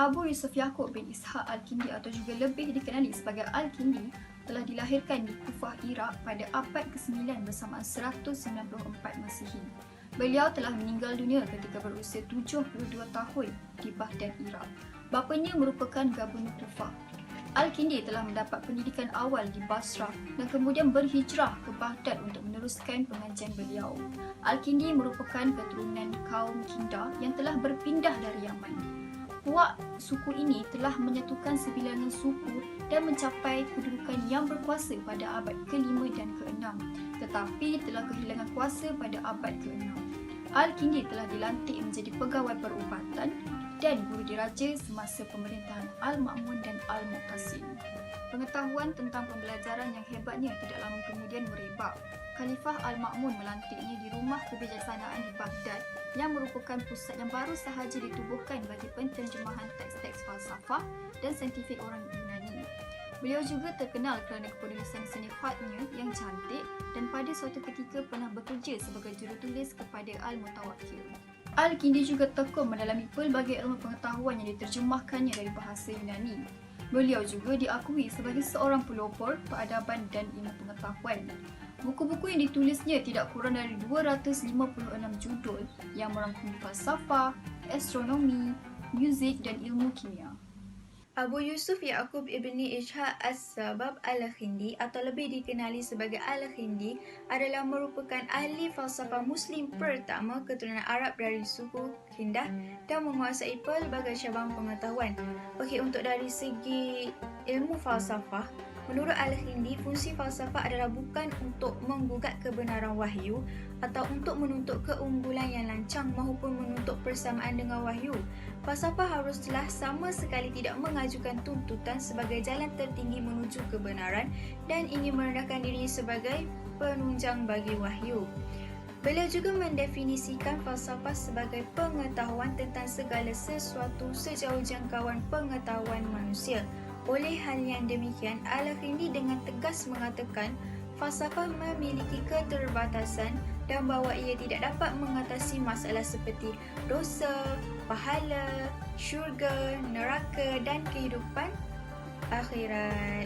Abu Yusuf Yaqub bin Ishaq Al-Kindi atau juga lebih dikenali sebagai Al-Kindi telah dilahirkan di Kufah, Iraq pada abad ke-9 bersamaan 194 Masihi. Beliau telah meninggal dunia ketika berusia 72 tahun di Baghdad, Iraq. Bapanya merupakan Gubernur Kufah. Al-Kindi telah mendapat pendidikan awal di Basrah dan kemudian berhijrah ke Baghdad untuk meneruskan pengajian beliau. Al-Kindi merupakan keturunan kaum Kinda yang telah berpindah dari Yaman. Puak suku ini telah menyatukan sebilangan suku dan mencapai kedudukan yang berkuasa pada abad ke-5 dan ke-6, tetapi telah kehilangan kuasa pada abad ke-6. Al-Kindi telah dilantik menjadi pegawai perubatan dan guru diraja semasa pemerintahan Al-Ma'mun dan Al-Mu'tasim. Pengetahuan tentang pembelajaran yang hebatnya tidak lama kemudian merebak. Khalifah Al-Ma'mun melantiknya di rumah kebijaksanaan di Baghdad yang merupakan pusat yang baru sahaja ditubuhkan bagi penterjemahan teks-teks falsafah dan saintifik orang Yunani. Beliau juga terkenal kerana kepenulisan seni khatnya yang cantik dan pada suatu ketika pernah bekerja sebagai jurutulis kepada Al-Mutawakkil. Al-Kindi juga tekun mendalami pelbagai ilmu pengetahuan yang diterjemahkannya dari bahasa Yunani. Beliau juga diakui sebagai seorang pelopor peradaban dan ilmu pengetahuan. Buku-buku yang ditulisnya tidak kurang dari 256 judul yang merangkumi falsafah, astronomi, muzik dan ilmu kimia. Abu Yusuf Yaqub ibni Ishaq As-Sabab Al-Kindi atau lebih dikenali sebagai Al-Kindi adalah merupakan ahli falsafah Muslim pertama keturunan Arab dari suku Kindah dan menguasai pelbagai cabang pengetahuan. Okey, untuk dari segi ilmu falsafah, menurut Al-Kindi, fungsi falsafah adalah bukan untuk menggugat kebenaran wahyu atau untuk menuntut keunggulan yang lancang maupun menuntut persamaan dengan wahyu. Falsafah haruslah sama sekali tidak mengajukan tuntutan sebagai jalan tertinggi menuju kebenaran dan ingin merendahkan diri sebagai penunjang bagi wahyu. Beliau juga mendefinisikan falsafah sebagai pengetahuan tentang segala sesuatu sejauh jangkauan pengetahuan manusia. Oleh hal yang demikian, Al-Kindi dengan tegas mengatakan falsafah memiliki keterbatasan dan bahawa ia tidak dapat mengatasi masalah seperti dosa, pahala, syurga, neraka dan kehidupan akhirat.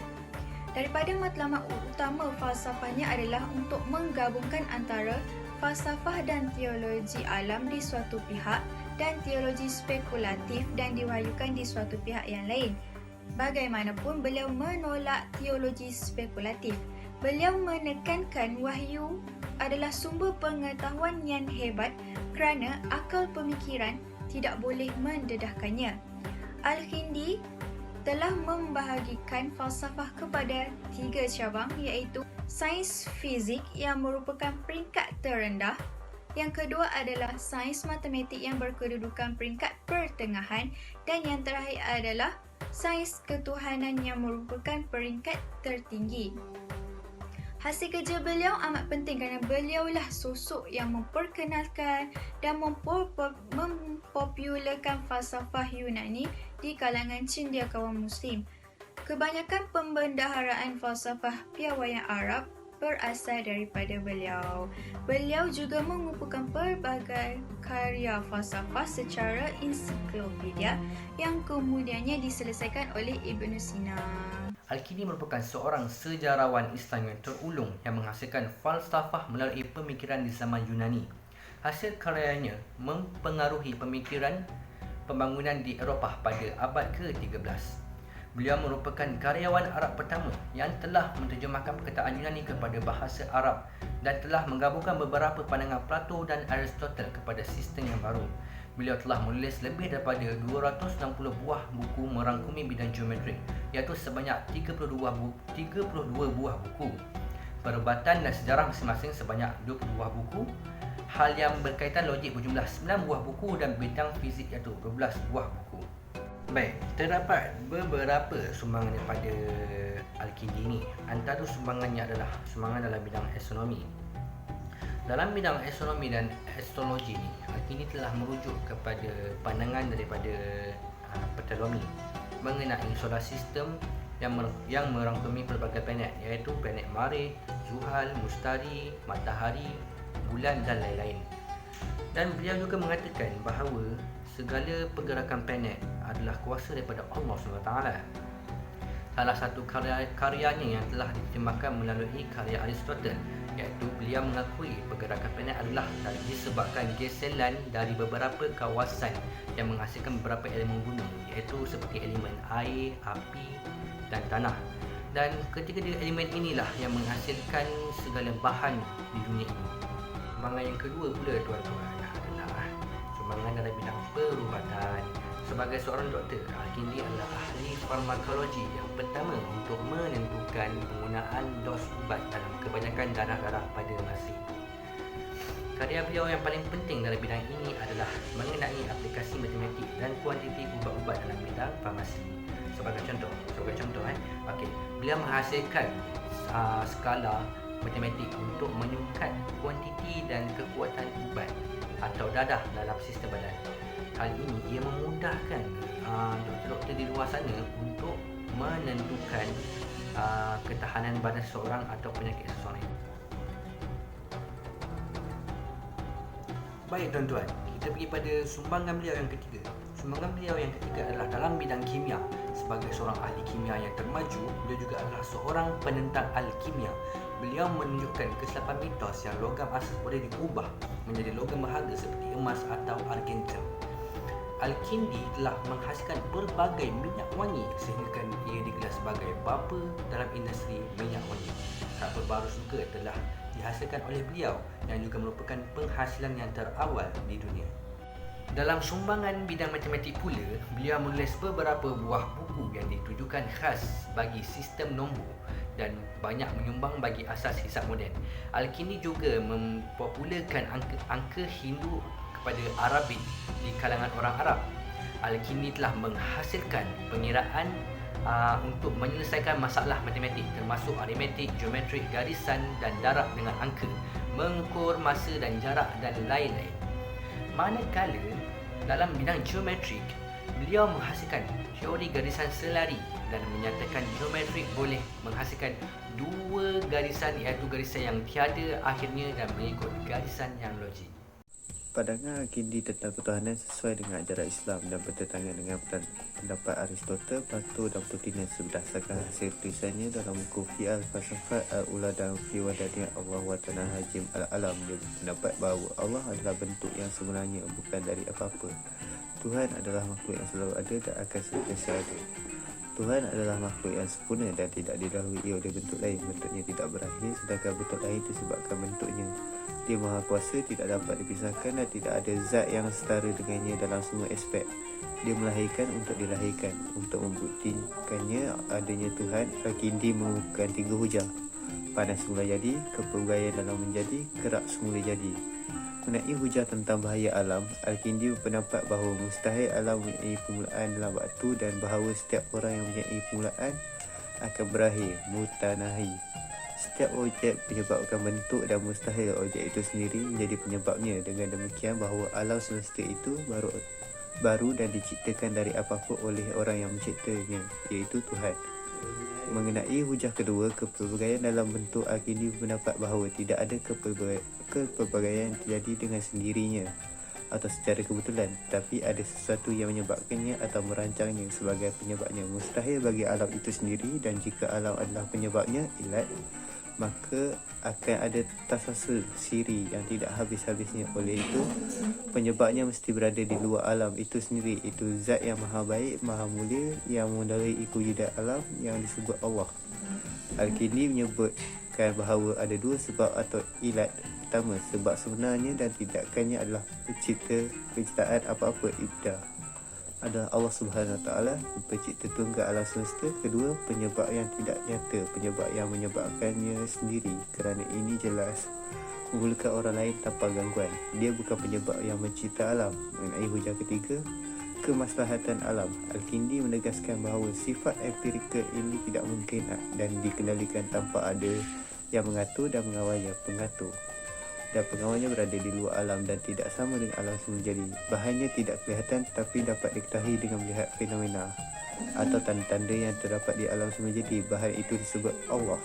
Daripada matlamat utama falsafahnya adalah untuk menggabungkan antara falsafah dan teologi alam di suatu pihak dan teologi spekulatif dan diwahyukan di suatu pihak yang lain. Bagaimanapun, beliau menolak teologi spekulatif. Beliau menekankan wahyu adalah sumber pengetahuan yang hebat kerana akal pemikiran tidak boleh mendedahkannya. Al-Kindi telah membahagikan falsafah kepada 3 cabang iaitu sains fizik yang merupakan peringkat terendah, yang kedua adalah sains matematik yang berkedudukan peringkat pertengahan dan yang terakhir adalah sains ketuhanan yang merupakan peringkat tertinggi. Hasil kerja beliau amat penting kerana beliaulah sosok yang memperkenalkan dan mempopularkan falsafah Yunani di kalangan cendekiawan Muslim. Kebanyakan pembendaharaan falsafah piawaian Arab berasal daripada beliau. Beliau juga mengumpulkan pelbagai karya falsafah secara ensiklopedia yang kemudiannya diselesaikan oleh Ibn Sina. Al-Kindi merupakan seorang sejarawan Islam yang terulung yang menghasilkan falsafah melalui pemikiran di zaman Yunani. Hasil karyanya mempengaruhi pemikiran pembangunan di Eropah pada abad ke-13. Beliau merupakan karyawan Arab pertama yang telah menterjemahkan perkataan Yunani kepada bahasa Arab dan telah menggabungkan beberapa pandangan Plato dan Aristotle kepada sistem yang baru. Beliau telah menulis lebih daripada 260 buah buku merangkumi bidang geometri, iaitu sebanyak 32 buah buku. Perubatan dan sejarah masing-masing sebanyak 20 buah buku. Hal yang berkaitan logik berjumlah 9 buah buku dan bidang fizik iaitu 12 buah buku. Baik, terdapat beberapa sumbangan daripada Al-Kindi ini. Antara sumbangannya adalah sumbangan dalam bidang astronomi. Dalam bidang astronomi dan astrologi ni, Al-Kindi telah merujuk kepada pandangan daripada Ptolemy mengenai solar sistem yang merangkumi pelbagai planet, iaitu planet Marikh, Zuhal, Mustari, Matahari, Bulan dan lain-lain. Dan beliau juga mengatakan bahawa segala pergerakan planet adalah kuasa daripada Allah SWT. Salah satu karyanya yang telah diterjemahkan melalui karya Aristotle, iaitu beliau mengakui pergerakan planet adalah disebabkan geselan dari beberapa kawasan yang menghasilkan beberapa elemen bumi, iaitu seperti elemen air, api dan tanah. Dan ketiga-tiga elemen inilah yang menghasilkan segala bahan di dunia ini. Sumbangan yang kedua pula tuan-tuan adalah sumbangan dalam bidang perubatan. Sebagai seorang doktor, Al-Kindi adalah ahli farmakologi yang pertama untuk menentukan penggunaan dos ubat dalam kebanyakan darah-darah pada masa itu. Karya beliau yang paling penting dalam bidang ini adalah mengenai aplikasi matematik dan kuantiti ubat-ubat dalam bidang farmasi. Sebagai contoh, okey, beliau menghasilkan skala matematik untuk menyukat kuantiti dan kekuatan ubat atau dadah dalam sistem badan. Hal ini ia memudahkan doktor-doktor di luar sana untuk menentukan ketahanan badan seseorang atau penyakit seseorang. Baik tuan-tuan, kita pergi pada sumbangan beliau yang ketiga. Sumbangan beliau yang ketiga adalah dalam bidang kimia. Sebagai seorang ahli kimia yang termaju, beliau juga adalah seorang penentang alkimia. Beliau menunjukkan kesilapan mitos yang logam asas boleh diubah menjadi logam berharga seperti emas atau argentum. Al-Kindi telah menghasilkan berbagai minyak wangi sehingga ia digelar sebagai bapa dalam industri minyak wangi. Sampel baru juga telah dihasilkan oleh beliau yang juga merupakan penghasilan yang terawal di dunia. Dalam sumbangan bidang matematik pula, beliau menulis beberapa buah buku yang ditujukan khas bagi sistem nombor dan banyak menyumbang bagi asas hisab moden. Al-Kindi juga mempopularkan angka Hindu kepada Arabik di kalangan orang Arab. Al-Kindi telah menghasilkan pengiraan untuk menyelesaikan masalah matematik termasuk aritmetik, geometrik, garisan dan darab dengan angka, mengukur masa dan jarak dan lain-lain. Manakala dalam bidang geometrik, beliau menghasilkan teori garisan selari dan menyatakan geometrik boleh menghasilkan dua garisan, iaitu garisan yang tiada akhirnya dan mengikut garisan yang logik. Pandangan Al-Kindi tentang ketuhanan sesuai dengan ajaran Islam dan bertentangan dengan pendapat Aristotle, Plato dan Plotinus berdasarkan hasil tulisannya dalam buku Fi al-Falsafat al-Ula dan Fi Wadaniyat Allah wa Tanah Hajim al-Alam. Dia berpendapat bahawa Allah adalah bentuk yang sebenarnya, bukan dari apa-apa. Tuhan adalah makhluk yang selalu ada dan akan sentiasa ada. Tuhan adalah makhluk yang sempurna dan tidak didahului oleh bentuk lain. Bentuknya tidak berakhir, sedangkan bentuk lain disebabkan bentuknya. Dia Maha Kuasa, tidak dapat dipisahkan dan tidak ada zat yang setara dengannya dalam semua aspek. Dia melahirkan untuk dilahirkan. Untuk membuktikannya adanya Tuhan, Al-Kindi mengukuhkan 3 hujah. Panas semula jadi, kepelbagaian dalam menjadi, kerak semula jadi. Mengenai hujah tentang bahaya alam, Al-Kindi berpendapat bahawa mustahil alam mempunyai permulaan dalam waktu dan bahawa setiap orang yang mempunyai permulaan akan berakhir, mutanahi. Setiap objek menyebabkan bentuk dan mustahil objek itu sendiri menjadi penyebabnya. Dengan demikian bahawa alam semesta itu baru dan diciptakan dari apa-apa oleh orang yang menciptanya, iaitu Tuhan. Mengenai hujah kedua, kepelbagaian dalam bentuk, Al-Kindi berpendapat bahawa tidak ada kepelbagaian yang terjadi dengan sendirinya atau secara kebetulan, tapi ada sesuatu yang menyebabkannya atau merancangnya sebagai penyebabnya. Mustahil bagi alam itu sendiri, dan jika alam adalah penyebabnya, ilat, maka akan ada tasasul siri yang tidak habis-habisnya. Oleh itu, penyebabnya mesti berada di luar alam itu sendiri. Itu zat yang maha baik, maha mulia, yang mengendaliai wujudan alam yang disebut Allah. Al-Kindi menyebutkan bahawa ada 2 sebab atau ilat. Pertama, sebab sebenarnya dan tidakkannya adalah penciptaan apa-apa. Ibda adalah Allah Subhanahu Wa Taala, pencipta tunggal alam semesta. Kedua, penyebab yang tidak nyata, penyebab yang menyebabkannya sendiri. Kerana ini jelas memulakan orang lain tanpa gangguan. Dia bukan penyebab yang mencipta alam. Mengenai hujah ketiga, kemaslahatan alam, Al-Kindi menegaskan bahawa sifat empirikal ini tidak mungkin dan dikendalikan tanpa ada yang mengatur dan mengawalnya. Pengatur dan pengawalnya berada di luar alam dan tidak sama dengan alam semula jadi. Bahannya tidak kelihatan tetapi dapat diketahui dengan melihat fenomena atau tanda-tanda yang terdapat di alam semula jadi. Bahan itu disebut Allah.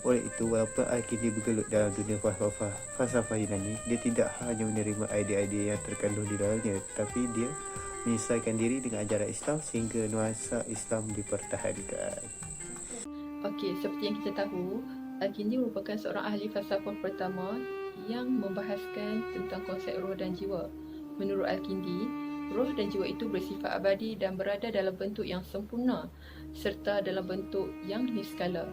Oleh itu, walaupun Al-Kindi bergelut dalam dunia falsafah Yunani, dia tidak hanya menerima idea-idea yang terkandung di dalamnya, tapi dia menyesuaikan diri dengan ajaran Islam sehingga nuansa Islam dipertahankan. Okey, seperti yang kita tahu, Al-Kindi merupakan seorang ahli falsafah pertama yang membahaskan tentang konsep roh dan jiwa. Menurut Al-Kindi, roh dan jiwa itu bersifat abadi dan berada dalam bentuk yang sempurna serta dalam bentuk yang niskala.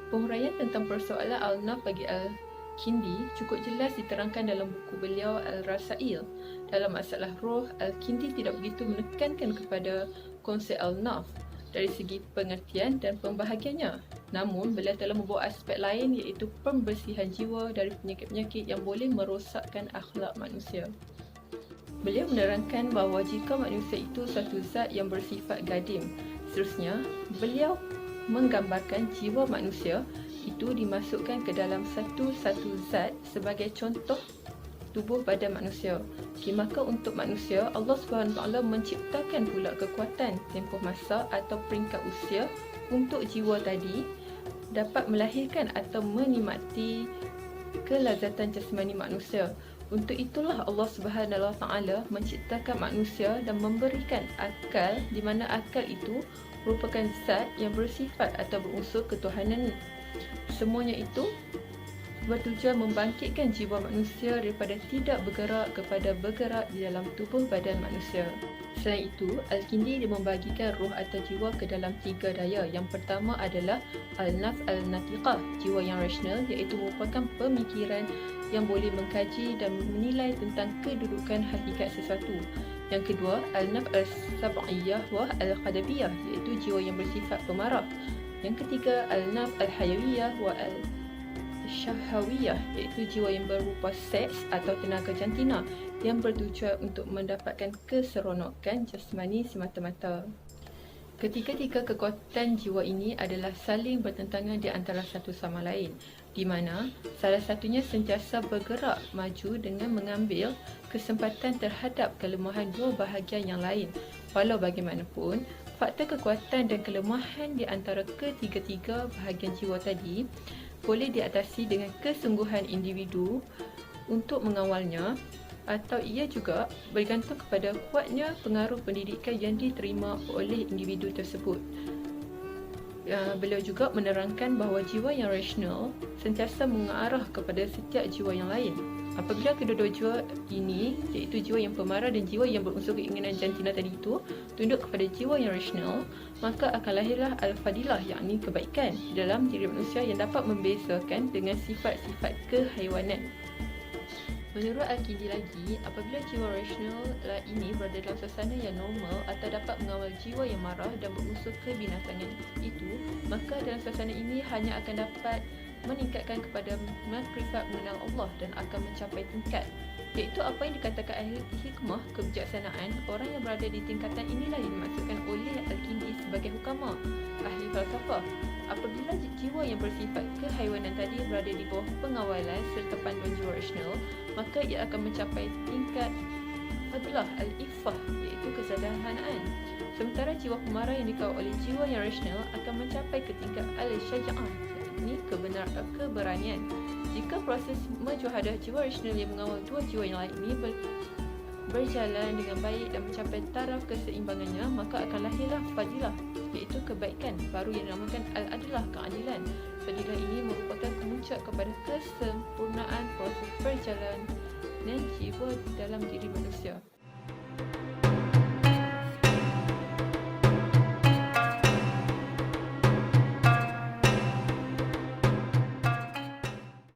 Penghuraian tentang persoalan Al-Naf bagi Al-Kindi cukup jelas diterangkan dalam buku beliau Al-Rasail. Dalam masalah roh, Al-Kindi tidak begitu menekankan kepada konsep Al-Naf dari segi pengertian dan pembahagiannya. Namun, beliau telah membawa aspek lain iaitu pembersihan jiwa dari penyakit-penyakit yang boleh merosakkan akhlak manusia. Beliau menerangkan bahawa jika manusia itu satu zat yang bersifat gadim, seterusnya, beliau menggambarkan jiwa manusia itu dimasukkan ke dalam satu-satu zat sebagai contoh tubuh badan manusia. Maka untuk manusia, Allah SWT menciptakan pula kekuatan tempoh masa atau peringkat usia untuk jiwa tadi dapat melahirkan atau menikmati kelazatan jasmani manusia. Untuk itulah Allah SWT menciptakan manusia dan memberikan akal, di mana akal itu merupakan zat yang bersifat atau berunsur ketuhanan. Semuanya itu bertujuan membangkitkan jiwa manusia daripada tidak bergerak kepada bergerak di dalam tubuh badan manusia. Selain itu, Al-Kindi dia membagikan roh atau jiwa ke dalam 3 daya. Yang pertama adalah Al-Naf Al-Natiqah, jiwa yang rasional, iaitu merupakan pemikiran yang boleh mengkaji dan menilai tentang kedudukan hakikat sesuatu. Yang kedua, Al-Naf Al-Sab'iyah wa Al-Qadabiyah, iaitu jiwa yang bersifat pemarah. Yang ketiga, Al-Naf Al-Hayawiyah wa Syahawiyah, iaitu jiwa yang berupa seks atau tenaga jantina yang bertujuan untuk mendapatkan keseronokan jasmani semata-mata. Ketiga-tiga kekuatan jiwa ini adalah saling bertentangan di antara satu sama lain, di mana salah satunya sentiasa bergerak maju dengan mengambil kesempatan terhadap kelemahan dua bahagian yang lain. Walau bagaimanapun, faktor kekuatan dan kelemahan di antara ketiga-tiga bahagian jiwa tadi boleh diatasi dengan kesungguhan individu untuk mengawalnya, atau ia juga bergantung kepada kuatnya pengaruh pendidikan yang diterima oleh individu tersebut. Beliau juga menerangkan bahawa jiwa yang rasional sentiasa mengarah kepada setiap jiwa yang lain. Apabila kedua-dua jiwa ini, iaitu jiwa yang pemarah dan jiwa yang berunsur keinginan jantina tadi itu, tunduk kepada jiwa yang rasional, maka akan lahirlah al-fadilah, yakni kebaikan dalam diri manusia yang dapat membezakan dengan sifat-sifat kehaiwanan. Menurut Al-Kindi lagi, apabila jiwa rasional ini berada dalam suasana yang normal atau dapat mengawal jiwa yang marah dan berunsur kebinatangan itu, maka dalam suasana ini hanya akan dapat meningkatkan kepada makrifat mengenal Allah dan akan mencapai tingkat, iaitu apa yang dikatakan ahli hikmah kebijaksanaan. Orang yang berada di tingkatan inilah yang dimaksudkan oleh Al-Kindi sebagai hukama, ahli falsafah. Apabila jiwa yang bersifat kehaiwanan tadi berada di bawah pengawalan serta panduan jiwa rasional, maka ia akan mencapai tingkat fadlah al-iffah, iaitu kesederhanaan. Sementara jiwa pemarah yang dikawal oleh jiwa yang rasional akan mencapai ke tingkat al-syaja'ah, yakni keberanian. Jika proses mujahadah jiwa rasional yang mengawal dua jiwa yang lain ini berjalan dengan baik dan mencapai taraf keseimbangannya, maka akan lahirlah fadilah, iaitu kebaikan baru yang dinamakan al-adlah, keadilan. Fadilah ini merupakan kemuncak kepada kesempurnaan proses perjalanan jiwa dalam diri manusia.